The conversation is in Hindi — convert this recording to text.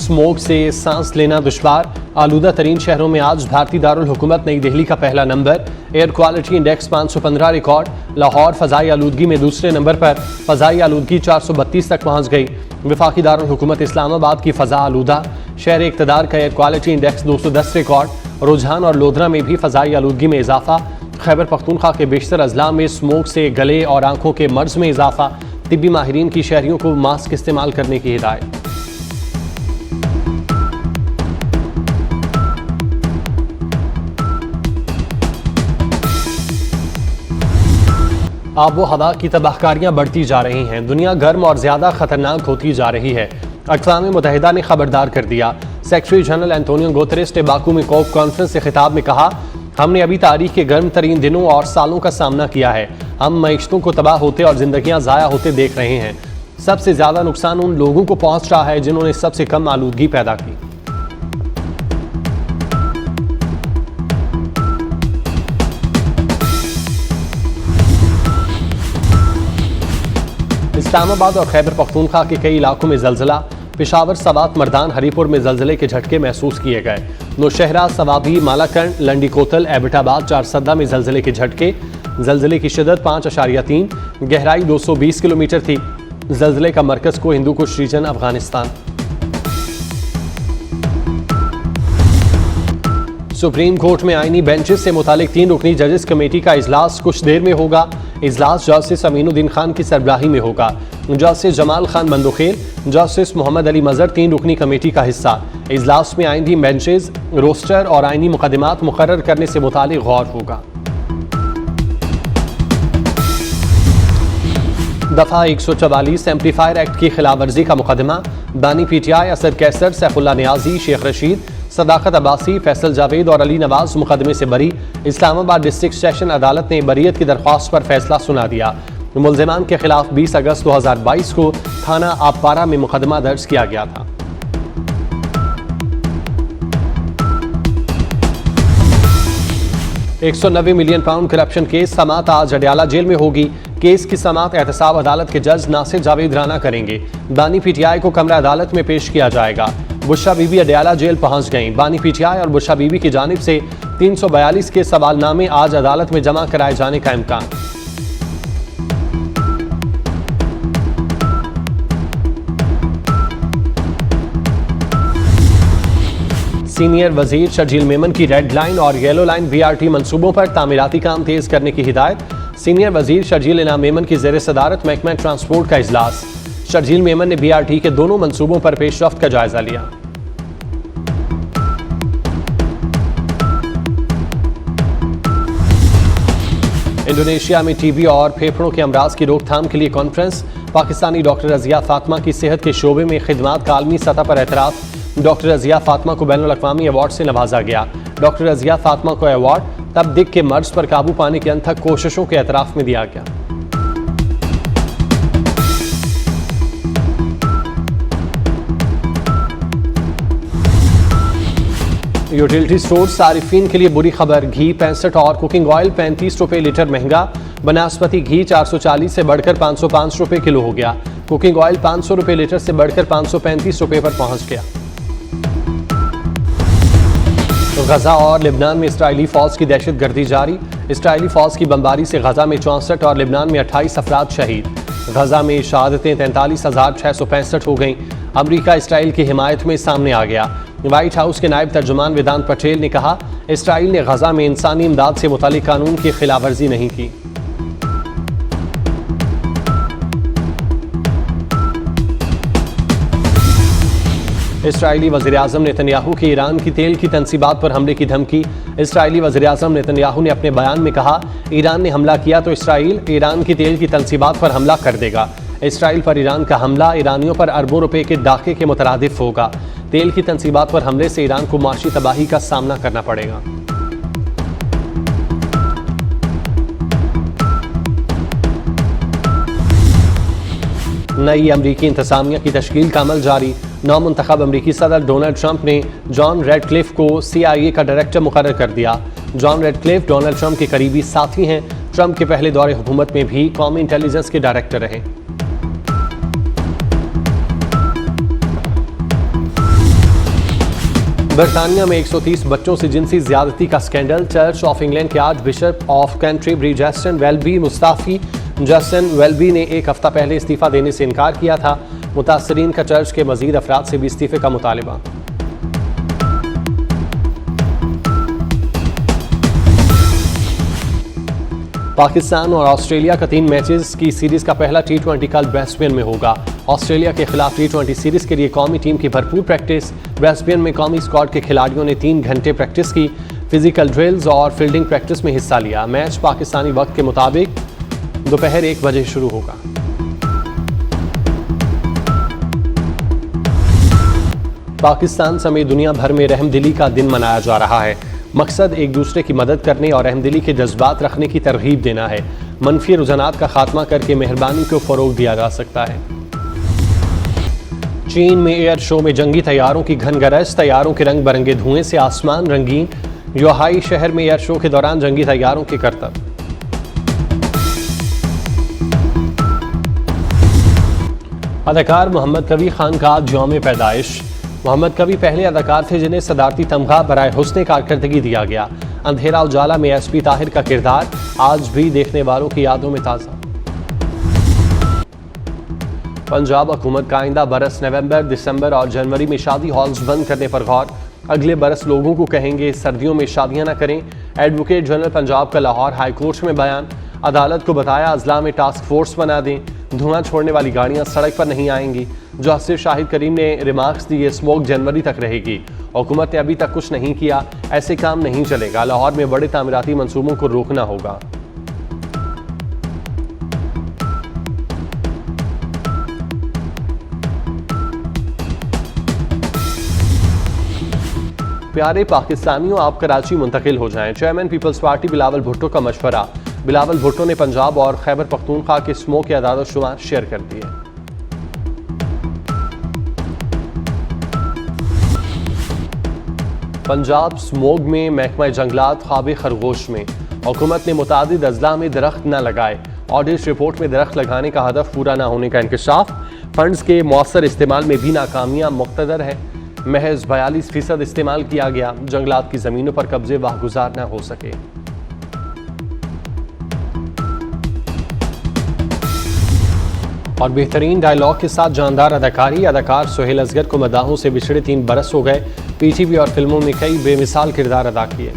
स्मोक से सांस लेना दुश्वार। आलूदा तरीन शहरों में आज भारतीय दारुल हुकूमत नई दिल्ली का पहला नंबर। Air quality index 515 record. Lahore फ़ज़ाई आलूदगी में दूसरे नंबर पर। फ़ज़ाई आलूदगी 432 तक पहुँच गई। वफाकी दारुल हुकूमत इस्लामाबाद की फ़ज़ा आलूदा। शहर इक़्तिदार का एयर क्वालिटी इंडेक्स 210 रिकॉर्ड। रुझान और लोधरा में भी फ़ज़ाई आलूदगी में इजाफा। खैबर पख्तूनख्वा के बेशतर अजला में स्मोक से गले और आंखों के मर्ज में इजाफा। तिब्बी माहिरीन की शहरियों को मास्क इस्तेमाल करने की हिदायत। आबो हवा की तबाहकारियां बढ़ती जा रही हैं। दुनिया गर्म और ज़्यादा ख़तरनाक होती जा रही है। अक़वाम मुत्तहिदा ने खबरदार कर दिया। सेक्रेटरी जनरल एंटोनियो गुतेरेस ने बाकू में कोप कॉन्फ्रेंस से खिताब में कहा, हमने अभी तारीख के गर्म तरीन दिनों और सालों का सामना किया है। हम मईशतों को तबाह होते और जिंदगियां ज़ाया होते देख रहे हैं। सबसे ज़्यादा नुकसान उन लोगों को पहुंच रहा है जिन्होंने सबसे कम आलूदगी पैदा की। इस्लामाबाद और खैबर पख्तूनख्वा के कई इलाकों में जलजिला। पेशावर, सवात, मर्दान, हरीपुर में जलजिले के झटके महसूस किए गए। नौशहरा, सवाबी, मालाकंड, लंडी कोतल, एबटाबाद, चारसद्दा में जलजिले के झटके। जलजिले की शिदत 5.3, गहराई 220 किलोमीटर थी। जलजिले का मरकज को Hindukush region, Afghanistan. Supreme court में आईनी बेंचेस से मुतालिक 3 रुकनी जजेस कमेटी का इजलास कुछ देर में होगा। इजलास जस्टिस अमीनुद्दीन खान की सरबराही में होगा। जस्टिस जमाल खान बंदुखेल, जस्टिस मोहम्मद अली मजहर 3 रुकनी कमेटी का हिस्सा। इजलास में आईनी बेंचेस, रोस्टर और आईनी मुकदमात मुकर्रर करने से मुतालिक गौर होगा। दफा 144 एम्पलीफायर एक्ट की खिलाफ वर्जी का मुकदमा। बानी पीटीआई असद कैसर, सैफुल्ला नियाजी, शेख रशीद, सदाकत अब्बासी, फैसल जावेद और अली नवाज मुकदमे से बरी। इस्लामाबाद डिस्ट्रिक्ट सेशन अदालत ने बरीयत की दरख्वास्त पर फैसला सुना दिया। मुल्ज़िमान के खिलाफ 20 अगस्त 2022 को थाना आपपारा में मुकदमा दर्ज किया गया था। £190 मिलियन करप्शन केस समात आज अडयाला जेल में होगी। केस की समात एहतसाब अदालत के जज नासिर जावेद राना करेंगे। बानी पीटीआई को कमरा अदालत में पेश किया जाएगा। बुशरा बीबी अडयाला जेल पहुंच गईं। बानी पीटीआई और बुशरा बीबी की जानिब से 342 के सवालनामे आज अदालत में जमा कराए जाने का इम्कान। सीनियर वजीर शर्जील मेमन की रेड लाइन और येलो लाइन BRT मंसूबों पर तामीराती काम तेज करने की हिदायत। सीनियर वजीर शर्जील इनाम मेमन की ज़ेर सदारत महकमा ट्रांसपोर्ट का इजलास। शर्जील मेमन ने BRT के दोनों मंसूबों पर पेशरफ्त का जायजा लिया। इंडोनेशिया में TB और फेफड़ों के अमराज की रोकथाम के लिए कॉन्फ्रेंस। पाकिस्तानी डॉक्टर रज़िया फातिमा की सेहत के शोबे में खिदमात का आलमी सतह पर एतराफ़। डॉक्टर रज़िया फातिमा को बैनुल अक़वामी अवार्ड से नवाजा गया। डॉक्टर रज़िया फातिमा को अवार्ड तब दिक के मर्ज पर काबू पाने की अनथक कोशिशों के एतराफ़ में दिया गया। यूटिलिटी स्टोर सारिफीन के लिए बुरी खबर। घी 65 और कुकिंग ऑयल 35 रुपए लीटर महंगा। बनस्पति घी 440 से बढ़कर 505 रुपए किलो हो गया। कुकिंग ऑयल 500 रुपए लीटर से बढ़कर 535 रुपए पर पहुंच गया। गजा और लिबनान में इस्राइली फौज की दहशतगर्दी जारी। इस्राइली फौज की बमबारी से गजा में 64 और लिबनान में 28 अफराद शहीद। गजा में शहादतें 43,665 हो गईं। अमरीका इसराइल की हिमायत में सामने आ गया। व्हाइट हाउस के नायब तर्जुमान वेदांत पटेल ने कहा, इसराइल ने गजा में इंसानी इमदाद से मुतालिक कानून की खिलाफवर्जी नहीं की। इसराइली वज़ीर-ए-आज़म नेतन्याहू की ईरान की तेल की तनसीबात पर हमले की धमकी। इसराइली वज़ीर-ए-आज़म नेतन्याहू ने अपने बयान में कहा, ईरान ने हमला किया तो इसराइल ईरान की तेल की तनसीबात पर हमला कर देगा। इसराइल पर ईरान का हमला ईरानियों पर अरबों रुपए के डाके के मुतरादिफ होगा। तेल की तनसीबात पर हमले से ईरान को माशी तबाही का सामना करना पड़ेगा। नई अमरीकी इंतज़ामिया की तश्कील का अमल जारी। नौमुंतखब अमरीकी सदर डोनाल्ड ट्रंप ने जॉन रेडक्लिफ को CIA का डायरेक्टर मुकर्रर कर दिया। जॉन रेडक्लिफ डोनाल्ड ट्रंप के करीबी साथी हैं। ट्रंप के पहले दौरे हुकूमत में भी कौमी इंटेलिजेंस के डायरेक्टर रहे। बरतानिया में 130 बच्चों से जिनसी ज्यादती का स्कैंडल। चर्च ऑफ इंग्लैंड के arch bishop of Canterbury Justin Welby Mustafi Justin Welby ने एक हफ्ता पहले इस्तीफा देने से इनकार किया था। मुतासरीन का चर्च के मजीद अफराद से भी इस्तीफे का मुतालिबा। पाकिस्तान और ऑस्ट्रेलिया का 3 मैचेस की सीरीज का पहला T20 कल ब्रिस्बेन में होगा। ऑस्ट्रेलिया के खिलाफ T20 सीरीज के लिए कौमी टीम की भरपूर प्रैक्टिस। ब्रिस्बेन में कौमी स्क्वाड के खिलाड़ियों ने 3 घंटे प्रैक्टिस की, फिजिकल ड्रिल्स और फील्डिंग प्रैक्टिस में हिस्सा लिया। मैच पाकिस्तानी वक्त के मुताबिक दोपहर 1 बजे शुरू होगा। पाकिस्तान समेत दुनिया भर में रहमदिली का दिन मनाया जा रहा है। मकसद एक दूसरे की मदद करने और रहमदिली के जज्बात रखने की तरगीब देना है। मनफी रुझानात का खात्मा करके मेहरबानी को फरोग दिया जा सकता है। चीन में एयर शो में जंगी तैयारों की घन गरज, तैयारों के रंग बिरंगे धुएं से आसमान रंगीन। यूहाई शहर में एयर शो के दौरान जंगी तैयारों के करतब। अदाकार मोहम्मद कवी खान का आज यौम पैदाइश। मोहम्मद कवी पहले अदाकार थे जिन्हें सदारती तमगा बराए हुस्ने कारकर्दगी दिया गया। अंधेरा उजाला में एसपी ताहिर का किरदार आज भी देखने वालों की यादों में ताज़ा। पंजाब हुकूमत का आइंदा बरस नवंबर, दिसंबर और जनवरी में शादी हॉल्स बंद करने पर गौर। अगले बरस लोगों को कहेंगे सर्दियों में शादियां न करें। एडवोकेट जनरल पंजाब का लाहौर हाई कोर्ट में बयान। अदालत को बताया अजला में टास्क फोर्स बना दें, धुआं छोड़ने वाली गाड़ियां सड़क पर नहीं आएंगी। जस्टिस शाहिद करीम ने रिमार्क्स दिए, स्मोक जनवरी तक रहेगी। हुकूमत ने अभी तक कुछ नहीं किया, ऐसे काम नहीं चलेगा। लाहौर में बड़े तामीराती मंसूबों को रोकना होगा। प्यारे पाकिस्तानियों, आप कराची मुंतकिल हो जाएं। चेयरमैन पीपल्स पार्टी बिलावल भुट्टो का मशवरा। बिलावल भुट्टो ने पंजाब और खैबर पख्तूनख्वा के स्मोक के आदाद शुमार शेयर कर दिए। पंजाब स्मोक में महकमा जंगलात ख्वाब खरगोश में। हुकूमत ने मुतादिद अजला में दरख्त न लगाए। ऑडिट रिपोर्ट में दरख्त लगाने का हदफ पूरा न होने का इंकशाफ। फंड्स के मौसर इस्तेमाल में भी नाकामियां मुक्तदर है। महज 42% इस्तेमाल किया गया। जंगलात की जमीनों पर कब्जे वाहगुजार न हो सके। और बेहतरीन डायलॉग के साथ जानदार अदाकारी। अदाकार सुहेल असगर को मदाहों से बिछड़े 3 बरस हो गए। पीटीवी और फिल्मों में कई बेमिसाल किरदार अदा किए।